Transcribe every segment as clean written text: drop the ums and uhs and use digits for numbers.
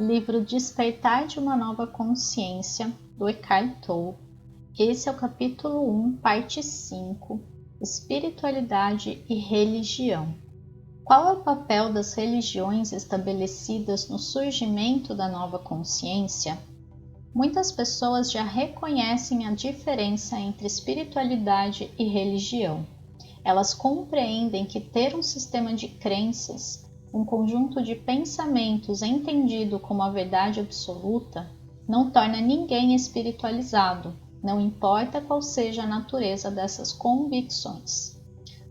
livro Despertar de uma Nova Consciência, do Eckhart Tolle. Esse é o capítulo 1, parte 5, Espiritualidade e Religião. Qual é o papel das religiões estabelecidas no surgimento da nova consciência? Muitas pessoas já reconhecem a diferença entre espiritualidade e religião. Elas compreendem que ter um sistema de crenças, um conjunto de pensamentos entendido como a verdade absoluta, não torna ninguém espiritualizado, não importa qual seja a natureza dessas convicções.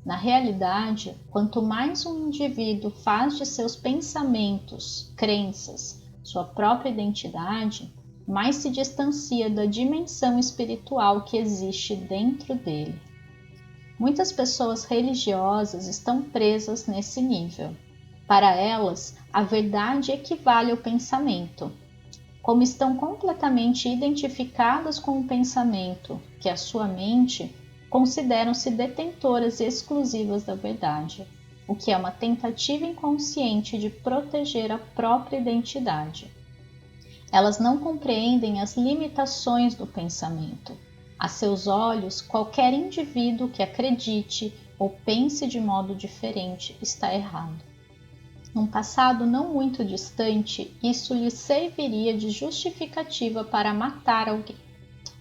Na realidade, quanto mais um indivíduo faz de seus pensamentos, crenças, sua própria identidade, mais se distancia da dimensão espiritual que existe dentro dele. Muitas pessoas religiosas estão presas nesse nível. Para elas, a verdade equivale ao pensamento. Como estão completamente identificadas com o pensamento, que é a sua mente, consideram-se detentoras exclusivas da verdade, o que é uma tentativa inconsciente de proteger a própria identidade. Elas não compreendem as limitações do pensamento. A seus olhos, qualquer indivíduo que acredite ou pense de modo diferente está errado. Num passado não muito distante, isso lhe serviria de justificativa para matar alguém.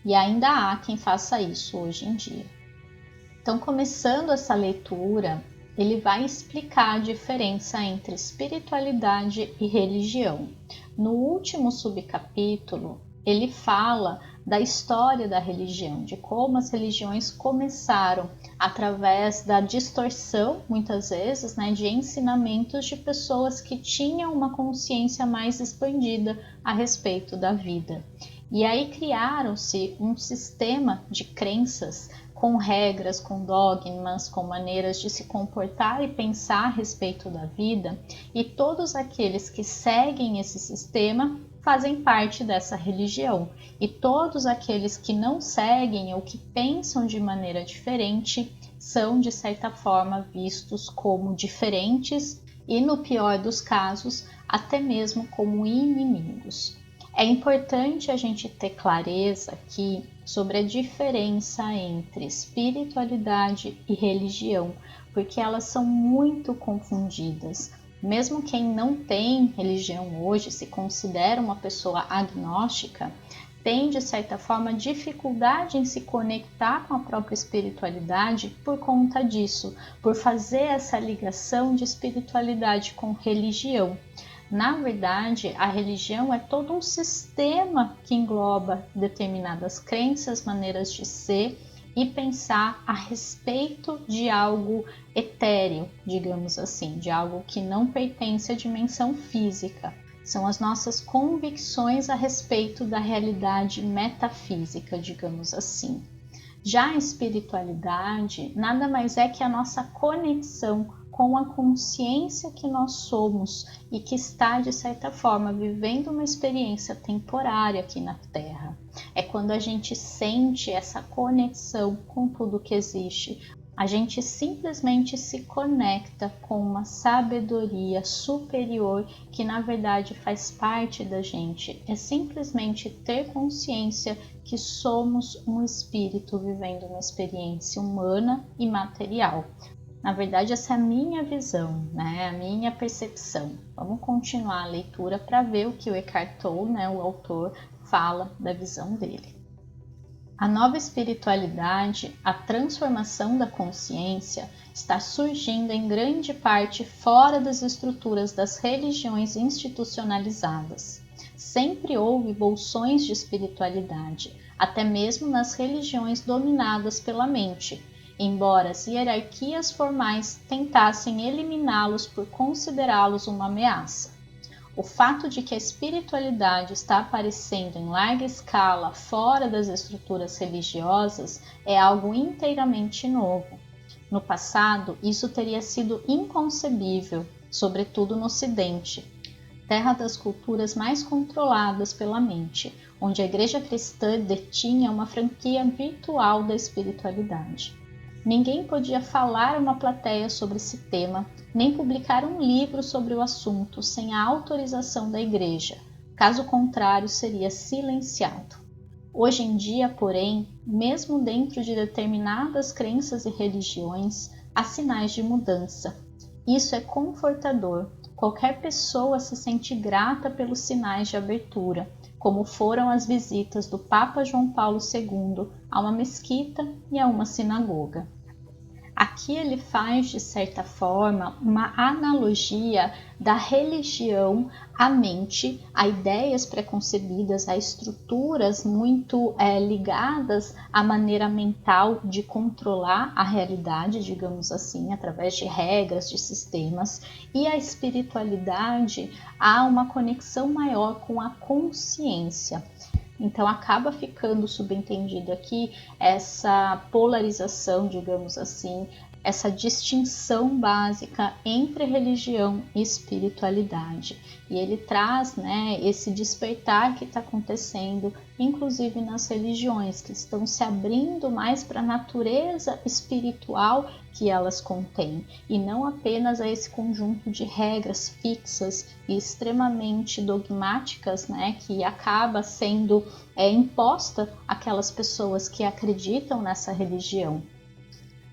E ainda há quem faça isso hoje em dia. Então, começando essa leitura, ele vai explicar a diferença entre espiritualidade e religião. No último subcapítulo, ele fala da história da religião, de como as religiões começaram através da distorção, muitas vezes, de ensinamentos de pessoas que tinham uma consciência mais expandida a respeito da vida. E aí criaram-se um sistema de crenças com regras, com dogmas, com maneiras de se comportar e pensar a respeito da vida, e todos aqueles que seguem esse sistema fazem parte dessa religião, e todos aqueles que não seguem ou que pensam de maneira diferente são, de certa forma, vistos como diferentes e, no pior dos casos, até mesmo como inimigos. É importante a gente ter clareza aqui sobre a diferença entre espiritualidade e religião, porque elas são muito confundidas. Mesmo quem não tem religião hoje, se considera uma pessoa agnóstica, tem de certa forma dificuldade em se conectar com a própria espiritualidade por conta disso, por fazer essa ligação de espiritualidade com religião. Na verdade, a religião é todo um sistema que engloba determinadas crenças, maneiras de ser e pensar a respeito de algo etéreo, digamos assim, de algo que não pertence à dimensão física. São as nossas convicções a respeito da realidade metafísica, digamos assim. Já a espiritualidade nada mais é que a nossa conexão com a consciência que nós somos e que está, de certa forma, vivendo uma experiência temporária aqui na Terra. É quando a gente sente essa conexão com tudo que existe. A gente simplesmente se conecta com uma sabedoria superior que, na verdade, faz parte da gente. É simplesmente ter consciência que somos um espírito vivendo uma experiência humana e material. Na verdade, essa é a minha visão, a minha percepção. Vamos continuar a leitura para ver o que o Eckhart Tolle, o autor, fala da visão dele. A nova espiritualidade, a transformação da consciência, está surgindo em grande parte fora das estruturas das religiões institucionalizadas. Sempre houve bolsões de espiritualidade, até mesmo nas religiões dominadas pela mente, embora as hierarquias formais tentassem eliminá-los por considerá-los uma ameaça. O fato de que a espiritualidade está aparecendo em larga escala fora das estruturas religiosas é algo inteiramente novo. No passado, isso teria sido inconcebível, sobretudo no Ocidente, terra das culturas mais controladas pela mente, onde a Igreja cristã detinha uma franquia virtual da espiritualidade. Ninguém podia falar a uma plateia sobre esse tema, nem publicar um livro sobre o assunto sem a autorização da Igreja, caso contrário, seria silenciado. Hoje em dia, porém, mesmo dentro de determinadas crenças e religiões, há sinais de mudança. Isso é confortador. Qualquer pessoa se sente grata pelos sinais de abertura, como foram as visitas do Papa João Paulo II a uma mesquita e a uma sinagoga. Aqui ele faz, de certa forma, uma analogia da religião à mente, a ideias preconcebidas, a estruturas muito ligadas à maneira mental de controlar a realidade, digamos assim, através de regras, de sistemas, e a espiritualidade há uma conexão maior com a consciência. Então acaba ficando subentendido aqui essa polarização, digamos assim, essa distinção básica entre religião e espiritualidade. E ele traz, esse despertar que está acontecendo, inclusive nas religiões, que estão se abrindo mais para a natureza espiritual que elas contêm, e não apenas a esse conjunto de regras fixas e extremamente dogmáticas, que acaba sendo imposta àquelas pessoas que acreditam nessa religião.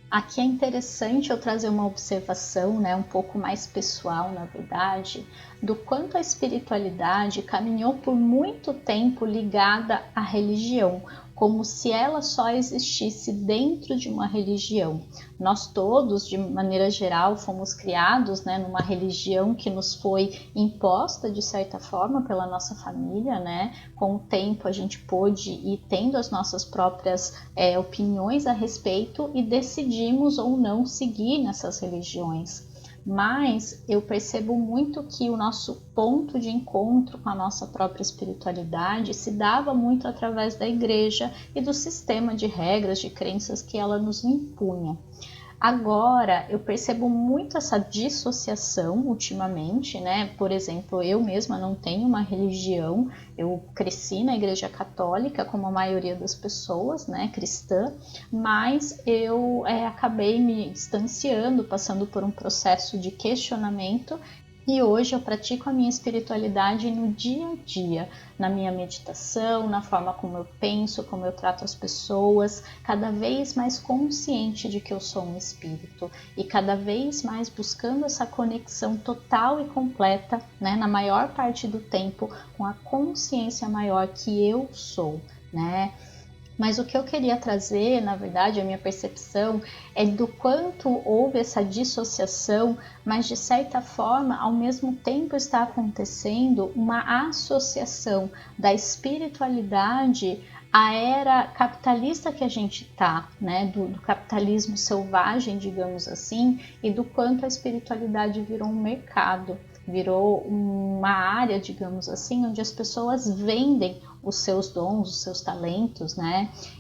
Aqui é interessante eu trazer uma observação, um pouco mais pessoal, na verdade, do quanto a espiritualidade caminhou por muito tempo ligada à religião, como se ela só existisse dentro de uma religião. Nós todos, de maneira geral, fomos criados numa religião que nos foi imposta, de certa forma, pela nossa família. Com o tempo a gente pôde ir tendo as nossas próprias opiniões a respeito e decidimos ou não seguir nessas religiões. Mas eu percebo muito que o nosso ponto de encontro com a nossa própria espiritualidade se dava muito através da igreja e do sistema de regras, de crenças que ela nos impunha. Agora, eu percebo muito essa dissociação ultimamente, Por exemplo, eu mesma não tenho uma religião, eu cresci na igreja católica, como a maioria das pessoas, cristã, mas eu acabei me distanciando, passando por um processo de questionamento. E hoje eu pratico a minha espiritualidade no dia a dia, na minha meditação, na forma como eu penso, como eu trato as pessoas, cada vez mais consciente de que eu sou um espírito e cada vez mais buscando essa conexão total e completa, na maior parte do tempo, com a consciência maior que eu sou, Mas o que eu queria trazer, na verdade, a minha percepção é do quanto houve essa dissociação, mas de certa forma, ao mesmo tempo está acontecendo uma associação da espiritualidade à era capitalista que a gente está, do capitalismo selvagem, digamos assim, e do quanto a espiritualidade virou um mercado, virou uma área, digamos assim, onde as pessoas vendem os seus dons, os seus talentos,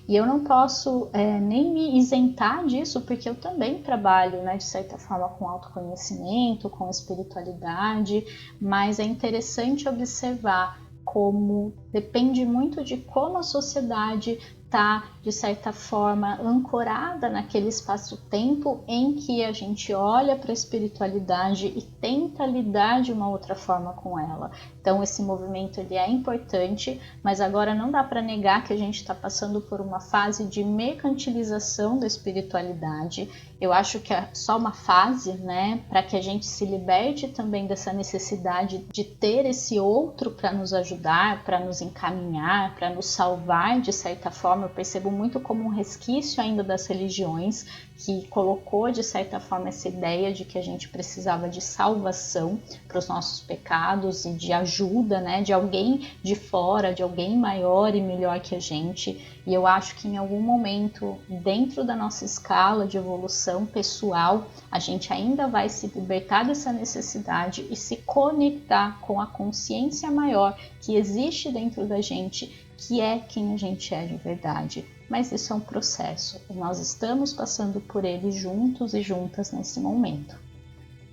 E eu não posso nem me isentar disso, porque eu também trabalho, de certa forma, com autoconhecimento, com espiritualidade, mas é interessante observar como depende muito de como a sociedade está, de certa forma, ancorada naquele espaço-tempo em que a gente olha para a espiritualidade e tenta lidar de uma outra forma com ela. Então esse movimento ele é importante, mas agora não dá para negar que a gente está passando por uma fase de mercantilização da espiritualidade. Eu acho que é só uma fase, para que a gente se liberte também dessa necessidade de ter esse outro para nos ajudar, para nos encaminhar, para nos salvar de certa forma. Eu percebo muito como um resquício ainda das religiões que colocou de certa forma essa ideia de que a gente precisava de salvação para os nossos pecados e de ajuda, de alguém de fora, de alguém maior e melhor que a gente. E eu acho que em algum momento, dentro da nossa escala de evolução pessoal, a gente ainda vai se libertar dessa necessidade e se conectar com a consciência maior que existe dentro da gente, que é quem a gente é de verdade. Mas isso é um processo e nós estamos passando por ele juntos e juntas nesse momento.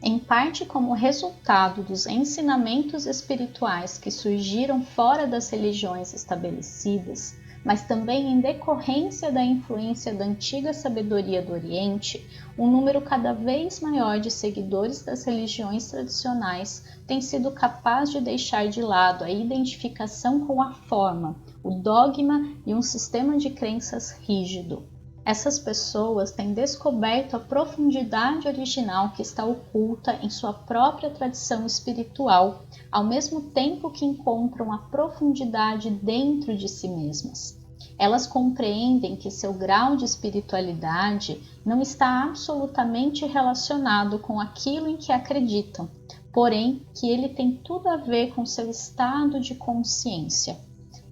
Em parte como resultado dos ensinamentos espirituais que surgiram fora das religiões estabelecidas, mas também em decorrência da influência da antiga sabedoria do Oriente, um número cada vez maior de seguidores das religiões tradicionais tem sido capaz de deixar de lado a identificação com a forma, o dogma e um sistema de crenças rígido. Essas pessoas têm descoberto a profundidade original que está oculta em sua própria tradição espiritual, ao mesmo tempo que encontram a profundidade dentro de si mesmas. Elas compreendem que seu grau de espiritualidade não está absolutamente relacionado com aquilo em que acreditam, porém que ele tem tudo a ver com seu estado de consciência.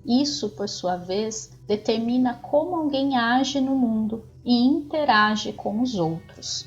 Isso, por sua vez, determina como alguém age no mundo e interage com os outros.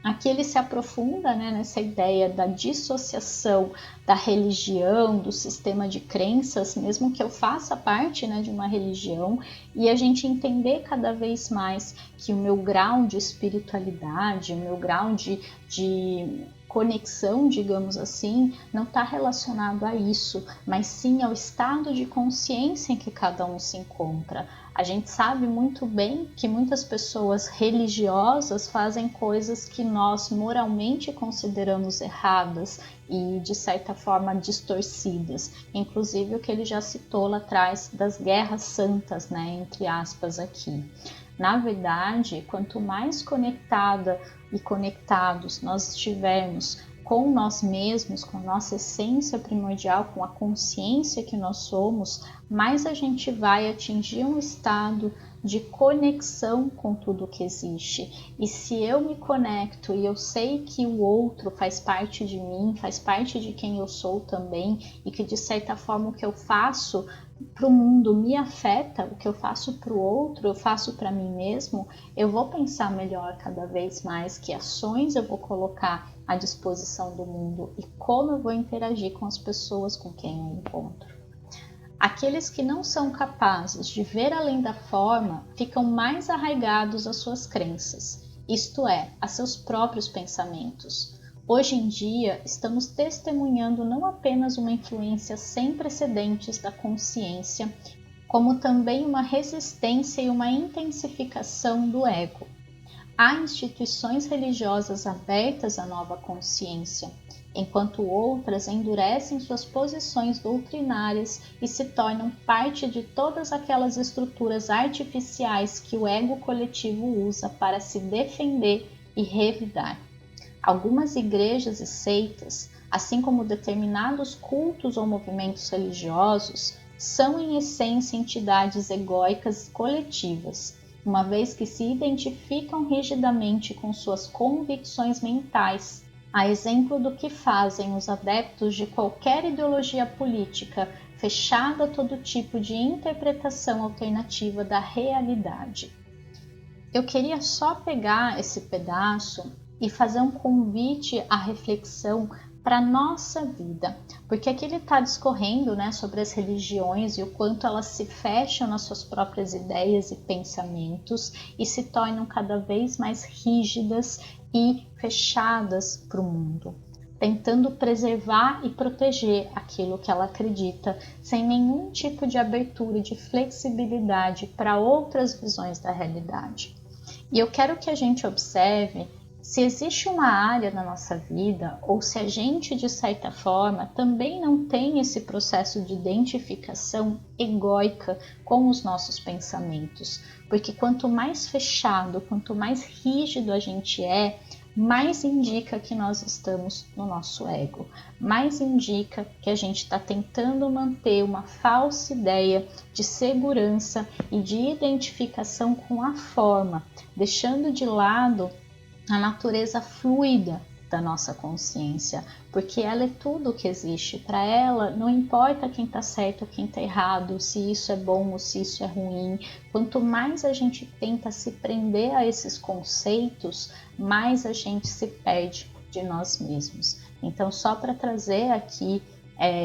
Aqui ele se aprofunda, nessa ideia da dissociação da religião, do sistema de crenças, mesmo que eu faça parte de uma religião, e a gente entender cada vez mais que o meu grau de espiritualidade, o meu grau de conexão, digamos assim, não está relacionado a isso, mas sim ao estado de consciência em que cada um se encontra. A gente sabe muito bem que muitas pessoas religiosas fazem coisas que nós moralmente consideramos erradas e, de certa forma, distorcidas. Inclusive o que ele já citou lá atrás das guerras santas, entre aspas aqui. Na verdade, quanto mais conectada e conectados nós estivermos com nós mesmos, com a nossa essência primordial, com a consciência que nós somos, mais a gente vai atingir um estado de conexão com tudo que existe. E se eu me conecto e eu sei que o outro faz parte de mim, faz parte de quem eu sou também, e que de certa forma o que eu faço para o mundo me afeta, o que eu faço para o outro, eu faço para mim mesmo, eu vou pensar melhor cada vez mais que ações eu vou colocar à disposição do mundo e como eu vou interagir com as pessoas com quem eu encontro. Aqueles que não são capazes de ver além da forma ficam mais arraigados às suas crenças, isto é, a seus próprios pensamentos. Hoje em dia, estamos testemunhando não apenas uma influência sem precedentes da consciência, como também uma resistência e uma intensificação do ego. Há instituições religiosas abertas à nova consciência, enquanto outras endurecem suas posições doutrinárias e se tornam parte de todas aquelas estruturas artificiais que o ego coletivo usa para se defender e revidar. Algumas igrejas e seitas, assim como determinados cultos ou movimentos religiosos, são em essência entidades egóicas coletivas, uma vez que se identificam rigidamente com suas convicções mentais, a exemplo do que fazem os adeptos de qualquer ideologia política fechada a todo tipo de interpretação alternativa da realidade. Eu queria só pegar esse pedaço e fazer um convite à reflexão para a nossa vida, porque aqui ele está discorrendo sobre as religiões e o quanto elas se fecham nas suas próprias ideias e pensamentos e se tornam cada vez mais rígidas e fechadas para o mundo, tentando preservar e proteger aquilo que ela acredita, sem nenhum tipo de abertura e de flexibilidade para outras visões da realidade. E eu quero que a gente observe se existe uma área na nossa vida ou se a gente, de certa forma, também não tem esse processo de identificação egóica com os nossos pensamentos. Porque quanto mais fechado, quanto mais rígido a gente é, mais indica que nós estamos no nosso ego, mais indica que a gente está tentando manter uma falsa ideia de segurança e de identificação com a forma, deixando de lado a natureza fluida da nossa consciência, porque ela é tudo o que existe. Para ela, não importa quem está certo ou quem está errado, se isso é bom ou se isso é ruim. Quanto mais a gente tenta se prender a esses conceitos, mais a gente se perde de nós mesmos. Então, só para trazer aqui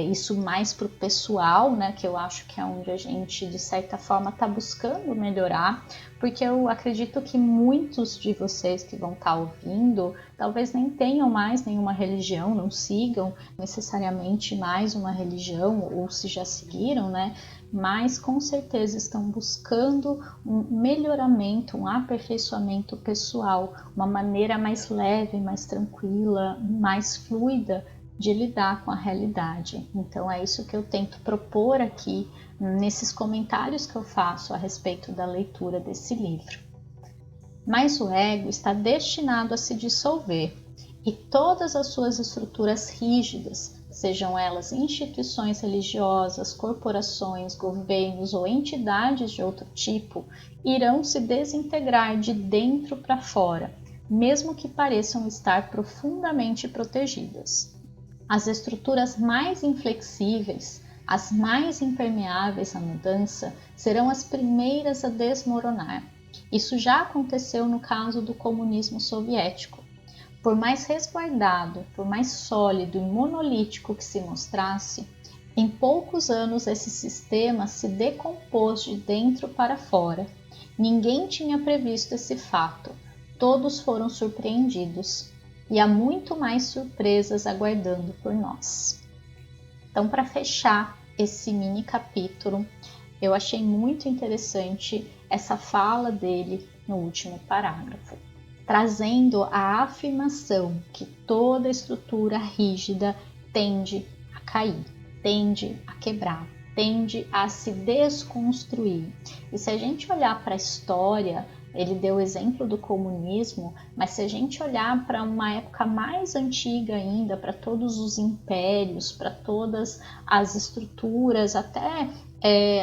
isso mais para o pessoal, né, que eu acho que é onde a gente, de certa forma, está buscando melhorar, porque eu acredito que muitos de vocês que vão estar ouvindo, talvez nem tenham mais nenhuma religião, não sigam necessariamente mais uma religião, ou se já seguiram, né, mas com certeza estão buscando um melhoramento, um aperfeiçoamento pessoal, uma maneira mais leve, mais tranquila, mais fluida de lidar com a realidade. Então é isso que eu tento propor aqui nesses comentários que eu faço a respeito da leitura desse livro. Mas o ego está destinado a se dissolver e todas as suas estruturas rígidas, sejam elas instituições religiosas, corporações, governos ou entidades de outro tipo, irão se desintegrar de dentro para fora, mesmo que pareçam estar profundamente protegidas. As estruturas mais inflexíveis, as mais impermeáveis à mudança, serão as primeiras a desmoronar. Isso já aconteceu no caso do comunismo soviético. Por mais resguardado, por mais sólido e monolítico que se mostrasse, em poucos anos esse sistema se decompôs de dentro para fora. Ninguém tinha previsto esse fato. Todos foram surpreendidos. E há muito mais surpresas aguardando por nós. Então, para fechar esse mini capítulo, eu achei muito interessante essa fala dele no último parágrafo, trazendo a afirmação que toda estrutura rígida tende a cair, tende a quebrar, tende a se desconstruir. E se a gente olhar para a história, ele deu o exemplo do comunismo, mas se a gente olhar para uma época mais antiga ainda, para todos os impérios, para todas as estruturas, até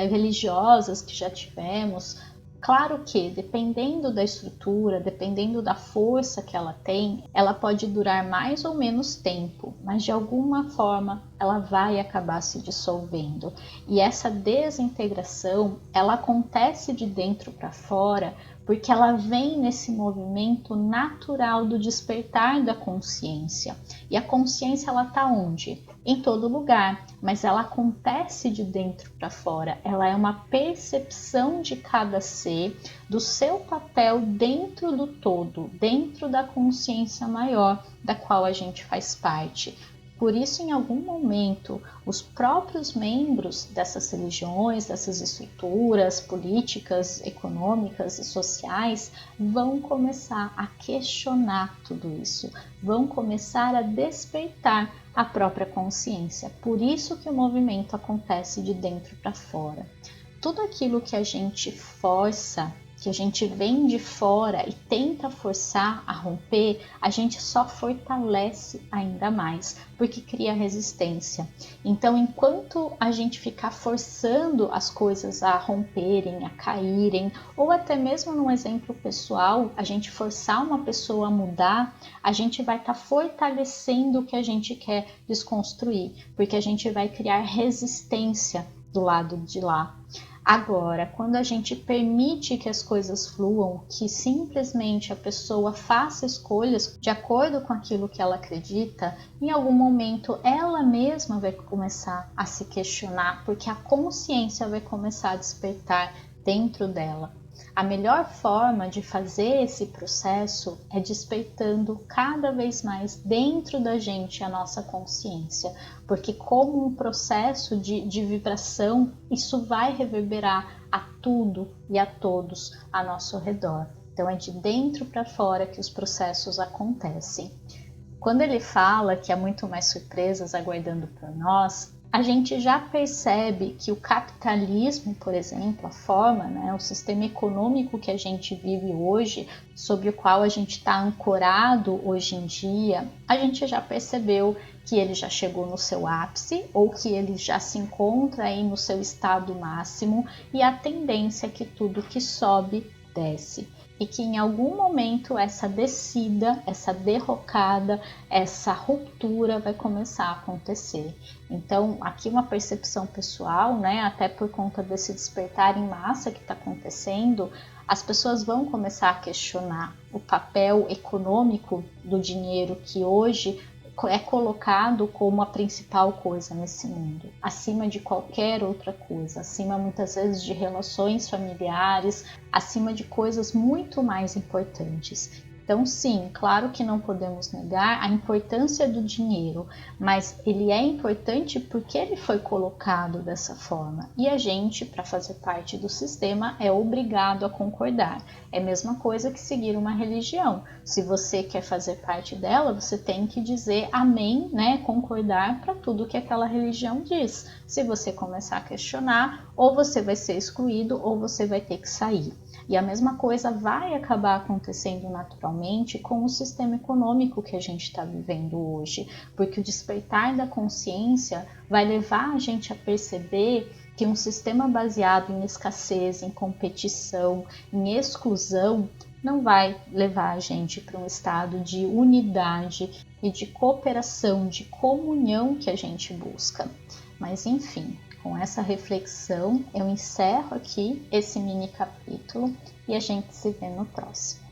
religiosas que já tivemos, claro que, dependendo da estrutura, dependendo da força que ela tem, ela pode durar mais ou menos tempo, mas de alguma forma ela vai acabar se dissolvendo. E essa desintegração, ela acontece de dentro para fora, porque ela vem nesse movimento natural do despertar da consciência. E a consciência, ela está onde? Em todo lugar, mas ela acontece de dentro para fora. Ela é uma percepção de cada ser, do seu papel dentro do todo, dentro da consciência maior da qual a gente faz parte. Por isso, em algum momento, os próprios membros dessas religiões, dessas estruturas políticas, econômicas e sociais vão começar a questionar tudo isso, vão começar a despertar a própria consciência. Por isso que o movimento acontece de dentro para fora. Tudo aquilo que a gente força, que a gente vem de fora e tenta forçar a romper, a gente só fortalece ainda mais, porque cria resistência. Então, enquanto a gente ficar forçando as coisas a romperem, a caírem, ou até mesmo num exemplo pessoal, a gente forçar uma pessoa a mudar, a gente vai estar fortalecendo o que a gente quer desconstruir, porque a gente vai criar resistência do lado de lá. Agora, quando a gente permite que as coisas fluam, que simplesmente a pessoa faça escolhas de acordo com aquilo que ela acredita, em algum momento ela mesma vai começar a se questionar, porque a consciência vai começar a despertar dentro dela. A melhor forma de fazer esse processo é despertando cada vez mais dentro da gente a nossa consciência, porque como um processo de vibração, isso vai reverberar a tudo e a todos a nosso redor. Então é de dentro para fora que os processos acontecem. Quando ele fala que há muito mais surpresas aguardando por nós, a gente já percebe que o capitalismo, por exemplo, a forma, né, o sistema econômico que a gente vive hoje, sobre o qual a gente está ancorado hoje em dia, a gente já percebeu que ele já chegou no seu ápice ou que ele já se encontra aí no seu estado máximo e a tendência é que tudo que sobe, desce. E que em algum momento essa descida, essa derrocada, essa ruptura vai começar a acontecer. Então, aqui uma percepção pessoal, né, até por conta desse despertar em massa que está acontecendo, as pessoas vão começar a questionar o papel econômico do dinheiro que hoje é colocado como a principal coisa nesse mundo, acima de qualquer outra coisa, acima muitas vezes de relações familiares, acima de coisas muito mais importantes. Então, sim, claro que não podemos negar a importância do dinheiro, mas ele é importante porque ele foi colocado dessa forma. E a gente, para fazer parte do sistema, é obrigado a concordar. É a mesma coisa que seguir uma religião. Se você quer fazer parte dela, você tem que dizer amém, né? Concordar para tudo que aquela religião diz. Se você começar a questionar, ou você vai ser excluído, ou você vai ter que sair. E a mesma coisa vai acabar acontecendo naturalmente com o sistema econômico que a gente está vivendo hoje, porque o despertar da consciência vai levar a gente a perceber que um sistema baseado em escassez, em competição, em exclusão, não vai levar a gente para um estado de unidade e de cooperação, de comunhão que a gente busca. Mas enfim, com essa reflexão, eu encerro aqui esse mini capítulo e a gente se vê no próximo.